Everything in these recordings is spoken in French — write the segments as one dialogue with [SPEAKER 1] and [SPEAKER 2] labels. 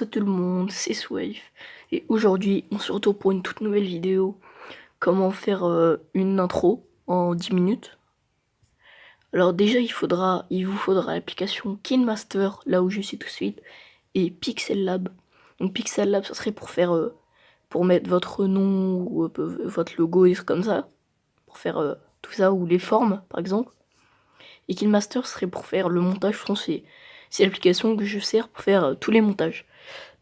[SPEAKER 1] tout le monde, c'est Swave. Et aujourd'hui, on se retrouve pour une toute nouvelle vidéo. Comment faire une intro en 10 minutes. Alors déjà, il vous faudra l'application KineMaster, là où je suis tout de suite, et Pixel Lab. Donc Pixel Lab, ça serait pour faire, pour mettre votre nom ou votre logo et comme ça, pour faire tout ça, ou les formes, par exemple. Et KineMaster serait pour faire le montage français. C'est l'application que je sers pour faire tous les montages.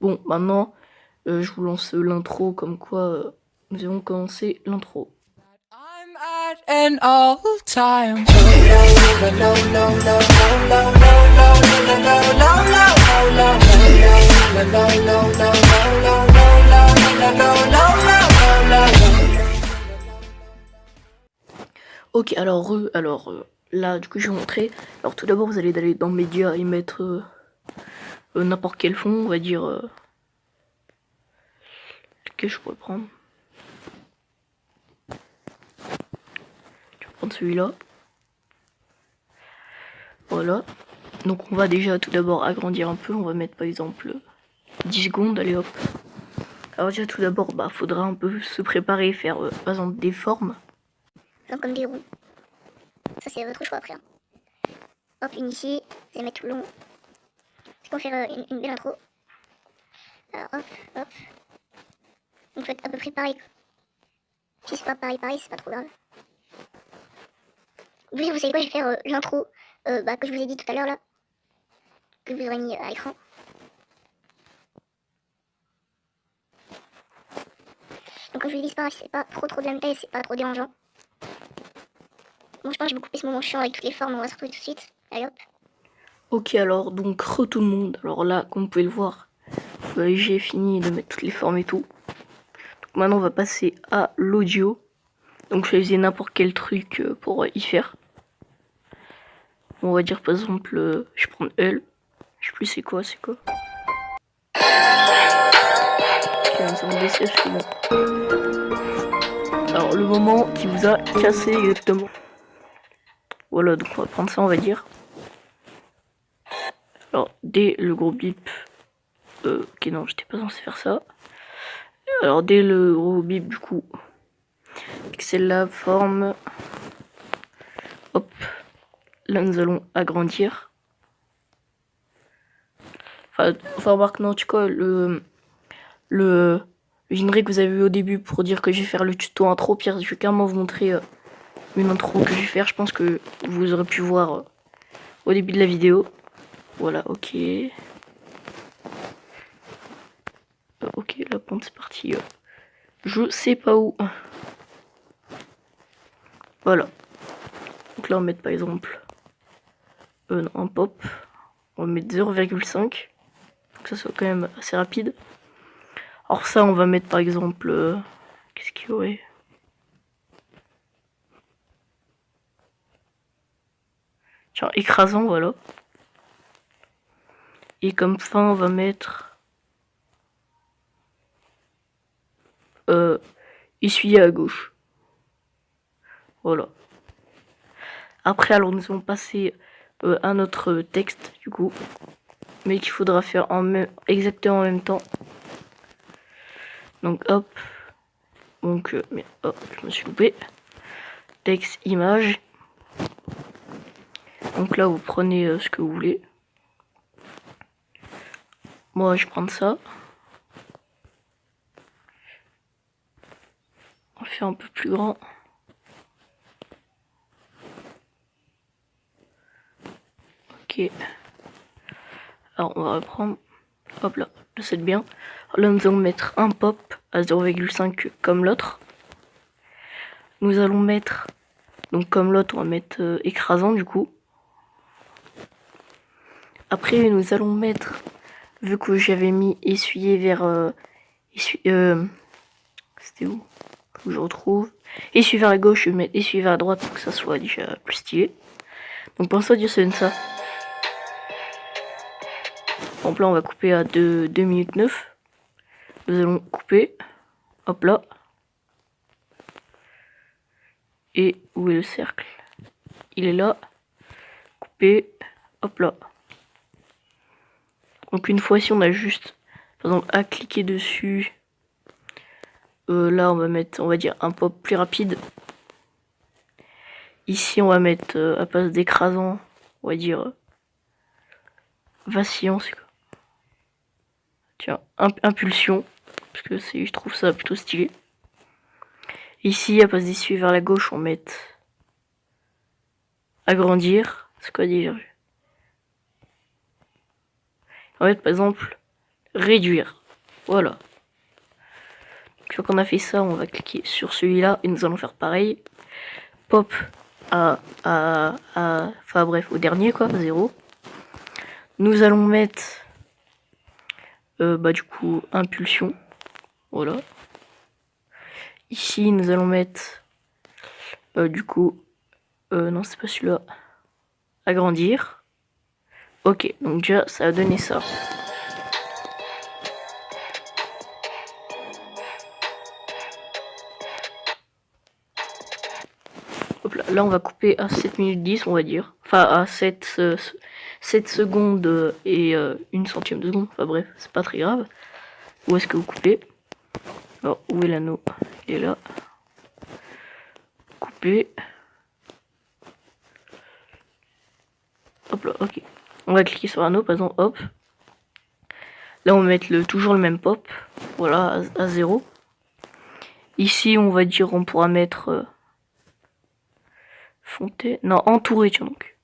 [SPEAKER 1] Bon, maintenant, je vous lance l'intro, comme quoi nous allons commencer l'intro.
[SPEAKER 2] I'm at an all-time
[SPEAKER 1] Ok, alors là, du coup, je vais montrer. Alors tout d'abord, vous allez aller dans Médias et mettre n'importe quel fond, on va dire. Lequel je pourrais prendre? Je vais prendre celui-là. Voilà. Donc on va déjà tout d'abord agrandir un peu. On va mettre par exemple 10 secondes, allez hop. Alors déjà tout d'abord, faudra un peu se préparer, faire par exemple des formes.
[SPEAKER 3] Donc comme des roues. Ça c'est votre choix après. Hein. Hop, une ici, vous allez mettre tout le long. C'est qu'on faire une belle intro. Alors hop, hop. Donc faites à peu près pareil. Si c'est pas pareil, c'est pas trop grave. Vous savez quoi, je vais faire l'intro que je vous ai dit tout à l'heure là. Que vous aurez mis à l'écran. Donc comme je vous l'ai dit, c'est pas trop de la taille, c'est pas trop dérangeant. Bon, je pense que je vais couper ce moment chiant avec toutes les formes, on va se retrouver tout de suite. Allez hop.
[SPEAKER 1] Ok, alors donc tout le monde. Alors là, comme vous pouvez le voir, j'ai fini de mettre toutes les formes et tout. Donc maintenant, on va passer à l'audio. Donc choisissez n'importe quel truc pour y faire. On va dire par exemple, je prends L. Je sais plus c'est quoi. Alors le moment qui vous a cassé exactement. Voilà, donc on va prendre ça, on va dire. Alors dès le gros bip. Ok, non, j'étais pas censé faire ça. Alors dès le gros bip, du coup, Pixel Lab, forme. Hop. Là, nous allons agrandir. Enfin remarque, non, tu vois, le générique que vous avez vu au début pour dire que je vais faire le tuto intro, Pierre, je vais carrément vous montrer une intro que je vais faire. Je pense que vous aurez pu voir au début de la vidéo. Voilà, ok. Ok, la pente c'est parti. Je sais pas où. Voilà. Donc là on va mettre par exemple un pop. On va mettre 0,5. Que ça soit quand même assez rapide. Alors ça on va mettre par exemple qu'est-ce qu'il y aurait? Tiens, écrasant, voilà. Et comme fin on va mettre essuyer à gauche. Voilà. Après alors nous allons passer à notre texte du coup. Mais qu'il faudra faire exactement en même temps. Donc hop. Donc hop, je me suis loupé. Texte, image. Donc là vous prenez ce que vous voulez. Moi je prends ça. On fait un peu plus grand. Ok. Alors on va reprendre. Hop là, c'est bien. Alors, là nous allons mettre un pop à 0,5 comme l'autre. Nous allons mettre, donc comme l'autre on va mettre écrasant du coup. Après nous allons mettre, vu que j'avais mis essuyer vers... c'était où? Faut que je retrouve. Essuyer vers la gauche, je vais mettre essuyer vers la droite pour que ça soit déjà plus stylé. Donc pour ça, Dieu ça donne ça. Donc là on va couper à 2 minutes 9. Nous allons couper. Hop là. Et où est le cercle? Il est là. Couper. Hop là. Donc une fois si on a juste, par par exemple à cliquer dessus. Là on va mettre, on va dire un pop plus rapide. Ici on va mettre à place d'écrasant, on va dire vacillant, c'est quoi? Tiens, impulsion, parce que je trouve ça plutôt stylé. Ici à place d'essuyer vers la gauche on met agrandir, c'est quoi déjà? On va mettre par exemple réduire, voilà. Une fois qu'on a fait ça, on va cliquer sur celui-là et nous allons faire pareil. Pop enfin bref, au dernier quoi, 0. Nous allons mettre du coup impulsion, voilà. Ici nous allons mettre du coup non c'est pas celui-là, agrandir. Ok, donc déjà ça a donné ça. Hop là, on va couper à 7 minutes 10 on va dire. Enfin à 7 secondes et 1 centième de seconde. Enfin bref, c'est pas très grave. Où est-ce que vous coupez? Alors où est l'anneau? Il est là. Couper. Hop là, ok. On va cliquer sur l'anneau, par exemple, hop. Là on va mettre toujours le même pop. Voilà, à 0. Ici on va dire, on pourra mettre fonté. Non, entouré, tiens donc.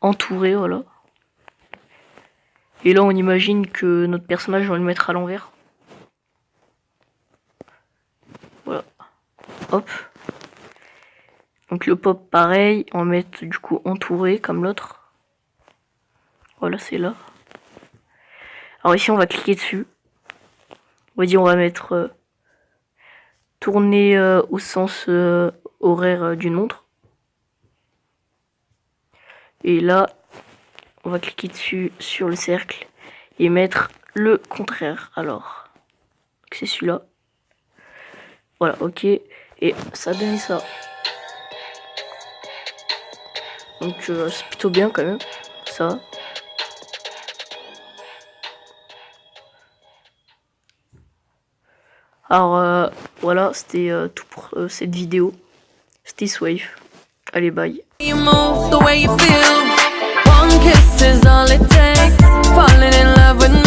[SPEAKER 1] Entouré, voilà. Et là on imagine que notre personnage, on va le mettre à l'envers. Voilà. Hop. Donc le pop pareil, on va mettre du coup entouré comme l'autre. Voilà, c'est là. Alors ici on va cliquer dessus. On va dire on va mettre tourner au sens horaire d'une montre. Et là on va cliquer dessus sur le cercle et mettre le contraire. Alors c'est celui-là. Voilà, ok. Et ça a donné ça. Donc c'est plutôt bien quand même. Ça. Alors voilà, c'était tout pour cette vidéo. C'était Swife. Allez, bye.
[SPEAKER 2] You move the way you feel. One kiss is all it takes. Falling in love with